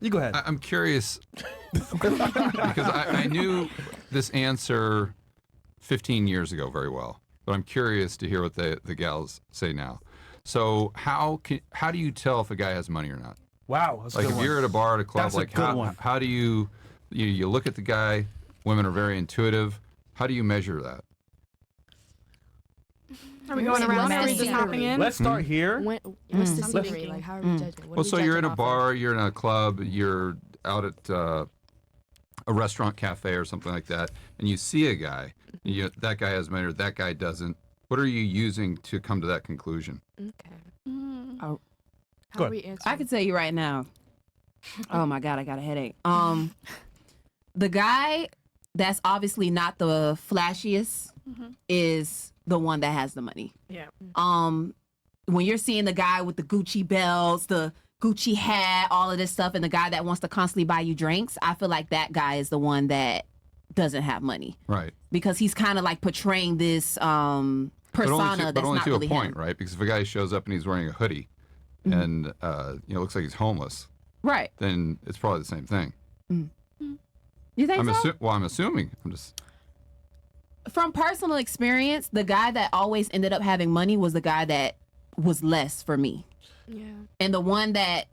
You go ahead. I'm curious because I knew this answer 15 years ago very well, but I'm curious to hear what the gals say now. So how do you tell if a guy has money or not? Wow. That's a Like good if one. you're at a bar at a club, That's a like good one. how do you look at the guy? Women are very intuitive. How do you measure that? Are we going around or are we just hopping in? Let's start here. What's the scenery? Like, how are we judging? What Well, are we so you're in judging a off of? bar, you're in a club, you're out at a restaurant, cafe, or something like that, and you see a guy. That guy has money or that guy doesn't. What are you using to come to that conclusion? Okay. Mm. How are we answering? I can tell you right now. Oh my God, I got a headache. The guy that's obviously not the flashiest is the one that has the money. Yeah. When you're seeing the guy with the Gucci belts, the Gucci hat, all of this stuff, and the guy that wants to constantly buy you drinks, I feel like that guy is the one that doesn't have money. Right. Because he's kind of like portraying this persona but that's only not to really a point, him. right? Because if a guy shows up and he's wearing a hoodie and looks like he's homeless, Right. then it's probably the same thing. You think so? I'm assuming. I'm just From personal experience, the guy that always ended up having money was the guy that was less for me. Yeah. And the one that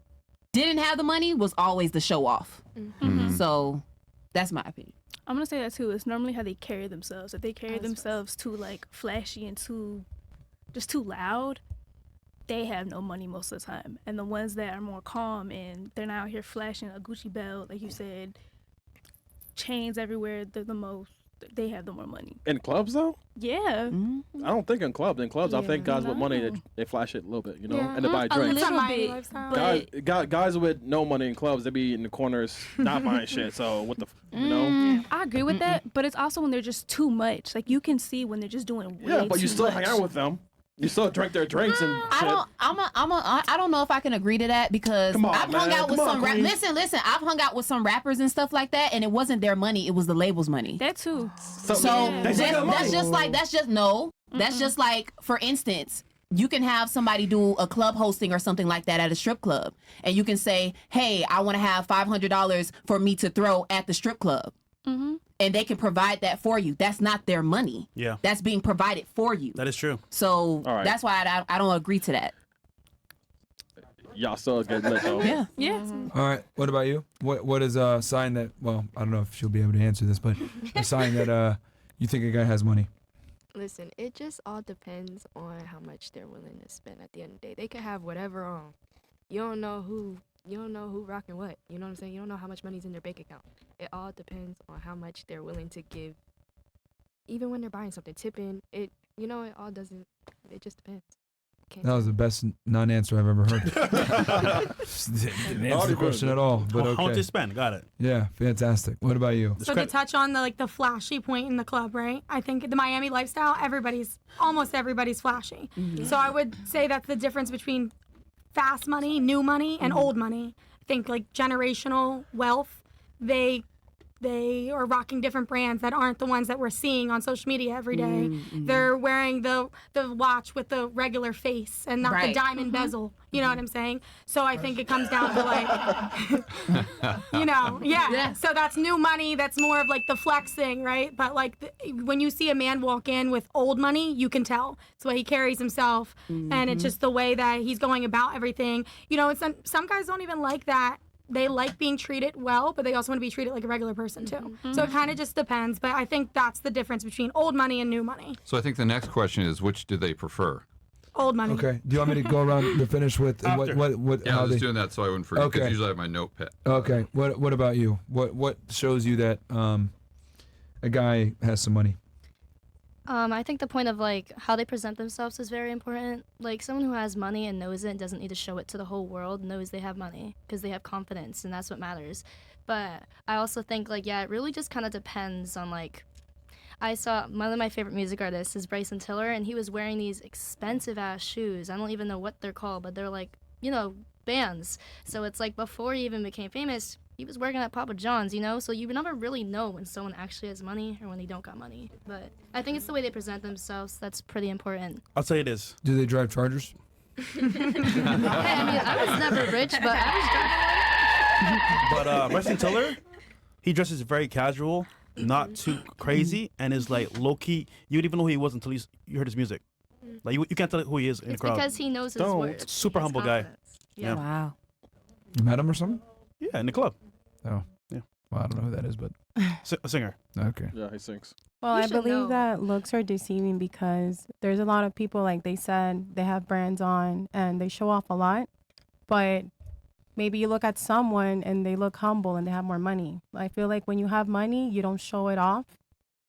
didn't have the money was always the show off. So that's my opinion. I'm gonna say that too. It's normally how they carry themselves. If they carry themselves too like flashy and too loud, they have no money most of the time. And the ones that are more calm and they're not out here flashing a Gucci belt, like you said, chains everywhere, they're the most. They have the more money. In clubs though, Yeah. I don't think in clubs. In clubs, I think guys with money they flash it a little bit, and they buy A drinks. little Miami bit. lifestyle. But Guys with no money in clubs, they be in the corners not buying shit. So what the, you know? I agree with that. But it's also when they're just too much. Like you can see when they're just doing way Yeah, but you too still much. hang out with them. You still drink their drinks and shit. I don't know if I can agree to that because Come on, I've hung man. out with Come on, some Queen. listen, I've hung out with some rappers and stuff like that, and it wasn't their money, it was the label's money. That too. So they take their money. that's just like, for instance, you can have somebody do a club hosting or something like that at a strip club, and you can say, hey, I want to have $500 for me to throw at the strip club. And they can provide that for you. That's not their money. Yeah. That's being provided for you. That is true. So All right. that's why I don't agree to that. Y'all still get lit though. Yeah. Yeah. All right. What about you? What is a sign that? Well, I don't know if she'll be able to answer this, but a sign that you think a guy has money. Listen, it just all depends on how much they're willing to spend at the end of the day. They could have whatever on. You don't know who rocking what. You know what I'm saying? You don't know how much money's in their bank account. It all depends on how much they're willing to give. Even when they're buying something, tipping, it just depends. Can't That was the best non-answer I've ever heard. Didn't answer the question at all, but How much okay. they spend? Got it. Yeah, fantastic. What about you? So to touch on the flashy point in the club, right? I think the Miami lifestyle, almost everybody's flashy. So I would say that's the difference between fast money, new money, and old money. I think like generational wealth, they are rocking different brands that aren't the ones that we're seeing on social media every day. They're wearing the watch with the regular face and not the Right. diamond bezel. You know what I'm saying? So I think it comes down to like, So that's new money. That's more of like the flexing, right? But like when you see a man walk in with old money, you can tell. It's the way he carries himself, and it's just the way that he's going about everything. And some guys don't even like that. They like being treated well, but they also want to be treated like a regular person too. So it kind of just depends. But I think that's the difference between old money and new money. so. I think the next question is, which do they prefer? Old money. Okay. Do you want me to go around to finish with After. what? Yeah, I how was they, just doing that so I wouldn't forget. Because Okay. usually I have my notepad. Okay. What about you? What shows you that a guy has some money? I think the point of like how they present themselves is very important. Like someone who has money and knows it and doesn't need to show it to the whole world knows they have money because they have confidence and that's what matters. But I also think like, yeah, it really just kind of depends on like, I saw one of my favorite music artists is Bryson Tiller and he was wearing these expensive ass shoes. I don't even know what they're called, but they're like, bands. So it's like before he even became famous, he was working at Papa John's, so you never really know when someone actually has money or when they don't got money. But I think it's the way they present themselves that's pretty important. I'll say it is. Do they drive Chargers? Hey, I was never rich, but I was driving But Bryson Tiller, he dresses very casual, not too crazy, and is like low key. You would even know who he was until you heard his music. Like you can't tell who he is in the It's crowd. because he knows his Don't. words. Super He has humble guy. confidence. Yeah. Wow. You met him or something? Yeah, in the club. Oh. Yeah. Well, I don't know who that is, but A singer. okay. Yeah, he sings. Well, You I should believe know. that looks are deceiving because there's a lot of people, like they said, they have brands on and they show off a lot, but maybe you look at someone and they look humble and they have more money. I feel like when you have money, you don't show it off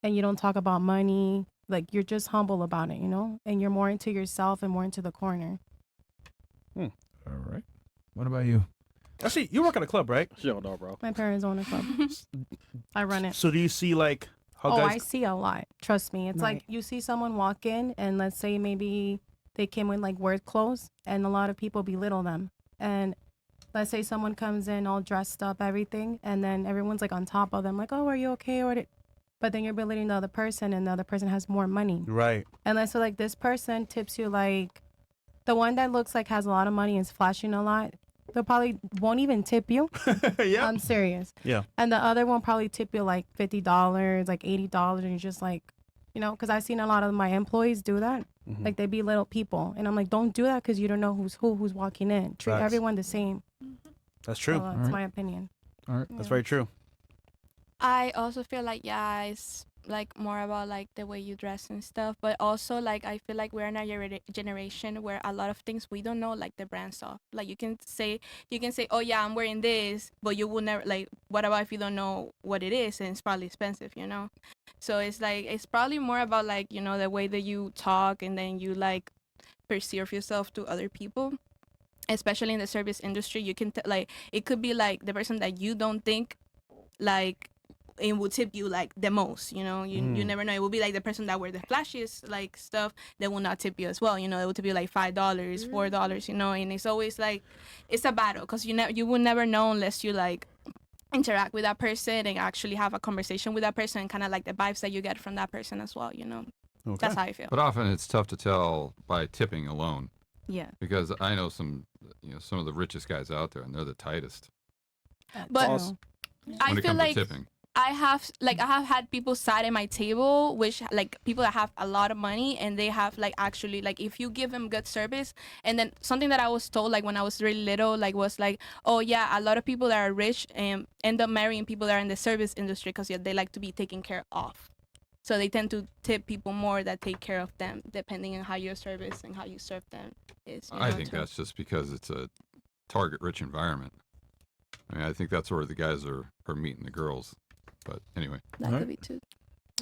and you don't talk about money. Like you're just humble about it, you know, and you're more into yourself and more into the corner. All right. What about you? Actually, you work at a club, right? She don't know, bro. My parents own a club. I run it. So do you see like how Oh, guys? I see a lot. Trust me. It's like Right. you see someone walk in and let's say maybe they came with like work clothes and a lot of people belittle them. And let's say someone comes in all dressed up, everything, and then everyone's like on top of them, like, oh, are you okay? But then you're belittling the other person and the other person has more money. Right. And let's say like this person tips you like the one that looks like has a lot of money and is flashing a lot. They'll probably won't even tip you. Yeah. I'm serious. Yeah. And the other one probably tip you like $50, like $80, and you're just like, you know, because I've seen a lot of my employees do that. Mhm. Like they belittle people, and I'm like, don't do that because you don't know who's walking in. Treat Facts. everyone the same. That's true. So that's Alright. my opinion. All right. That's Yeah. very true. I also feel like it's like more about like the way you dress and stuff, but also like I feel like we're in a generation where a lot of things we don't know like the brand stuff. Like you can say, oh yeah, I'm wearing this, but you will never like. What about if you don't know what it is and it's probably expensive, you know? So it's like it's probably more about like the way that you talk and then you like perceive yourself to other people. Especially in the service industry, you can like it could be like the person that you don't think like it will tip you like the most, you Mm. never know. It will be like the person that wear the flashiest like stuff that will not tip you as well, it will tip you like $5, $4, and it's always like it's a battle because you will never know unless you like interact with that person and actually have a conversation with that person and kind of like the vibes that you get from that person as well, Okay. that's how I feel. But often it's tough to tell by tipping alone Yeah. because I know some of the richest guys out there and they're the tightest But Awesome. I when it feel comes like to tipping. I have had people sat at my table, which like people that have a lot of money and they have like actually like if you give them good service, and then something that I was told like when I was really little like was like, oh yeah, a lot of people that are rich end up marrying people that are in the service industry because they like to be taken care of, so they tend to tip people more that take care of them depending on how your service and how you serve them is. I think that's just because it's a target rich environment. I mean, I think that's where the guys are meeting the girls. But anyway, That Alright. could be too.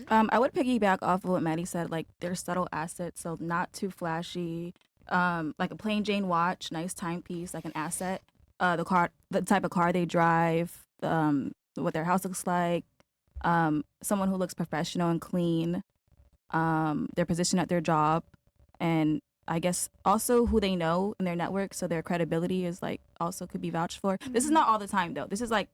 I would piggyback off of what Maddie said. Like they're subtle assets, so not too flashy. Like a plain Jane watch, nice timepiece, like an asset. The type of car they drive, what their house looks like. Someone who looks professional and clean. Their position at their job, and I guess also who they know in their network, so their credibility is like also could be vouched for. This is not all the time though. This is like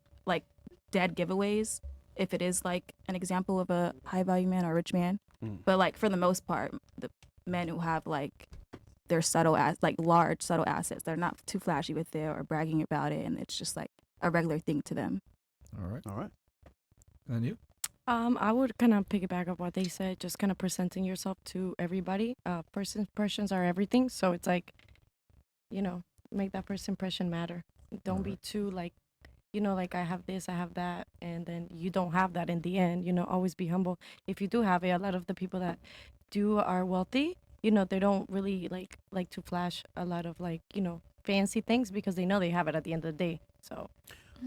dead giveaways. If it is like an example of a high value man or a rich man, but like for the most part, the men who have like their large subtle assets, they're not too flashy with it or bragging about it, and it's just like a regular thing to them. All right. All right. And you? I would kind of piggyback up what they said, just kind of presenting yourself to everybody. First impressions are everything, so it's like, make that first impression matter. Don't be too like, like I have this, I have that, and then you don't have that in the end. Always be humble. If you do have it, a lot of the people that are wealthy, they don't really like to flash a lot of fancy things because they know they have it at the end of the day. So.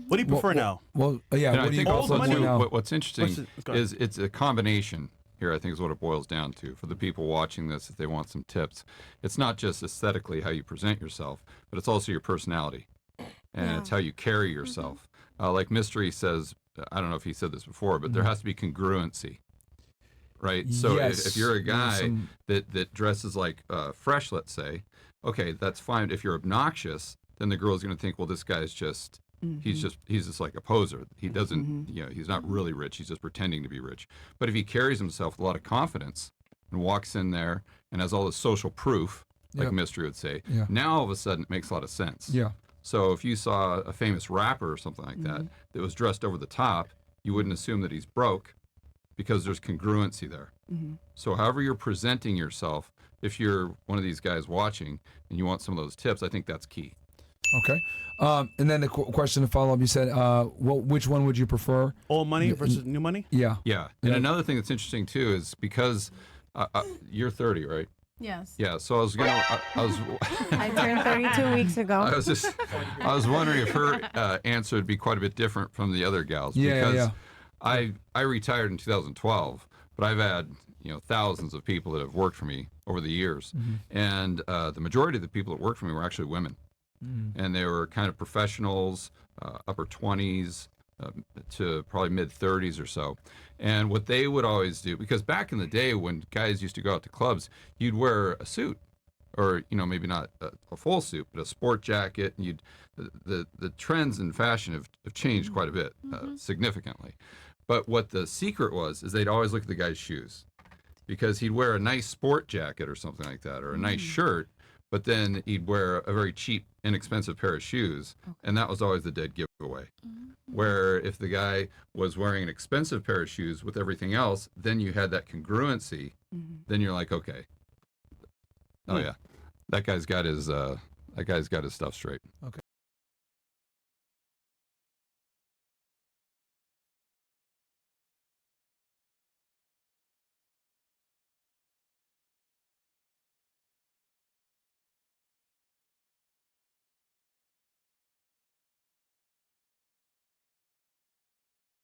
What do you prefer now? Well, yeah. and I What do you think also money too, now? what's interesting Go ahead. is it's a combination here. I think is what it boils down to for the people watching this. If they want some tips, it's not just aesthetically how you present yourself, but it's also your personality, and it's how you carry yourself. Like Mystery says, I don't know if he said this before, but there has to be congruency, right? So Yes, if you're a there's guy some- that dresses like fresh, let's say, okay, that's fine. If you're obnoxious, then the girl's going to think, well, this guy's just. He's just like a poser. He doesn't, he's not really rich. He's just pretending to be rich. But if he carries himself with a lot of confidence and walks in there and has all this social proof, like Yep. Mystery would say, Yeah. now all of a sudden it makes a lot of sense. Yeah. So if you saw a famous rapper or something like that that was dressed over the top, you wouldn't assume that he's broke because there's congruency there. So however you're presenting yourself, if you're one of these guys watching and you want some of those tips, I think that's key. Okay. And then the question to follow up, you said, which one would you prefer? Old money versus new money? Yeah. Yeah. And another thing that's interesting too is because you're 30, right? Yes. Yeah. So I was I turned 32 weeks ago. I was wondering if her answer would be quite a bit different from the other gals. Yeah, because yeah. I retired in 2012, but I've had thousands of people that have worked for me over the years, and the majority of the people that worked for me were actually women, and they were kind of professionals, upper 20s to probably mid 30s or so. And what they would always do, because back in the day when guys used to go out to clubs, you'd wear a suit, or maybe not a full suit, but a sport jacket, and the trends in fashion have changed quite a bit, significantly. But what the secret was is they'd always look at the guy's shoes, because he'd wear a nice sport jacket or something like that, or a nice shirt, but then he'd wear a very cheap, inexpensive pair of shoes, and that was always the dead giveaway. Where if the guy was wearing an expensive pair of shoes with everything else, then you had that congruency. Then you're like, okay, oh yeah, that guy's got his stuff straight. Okay.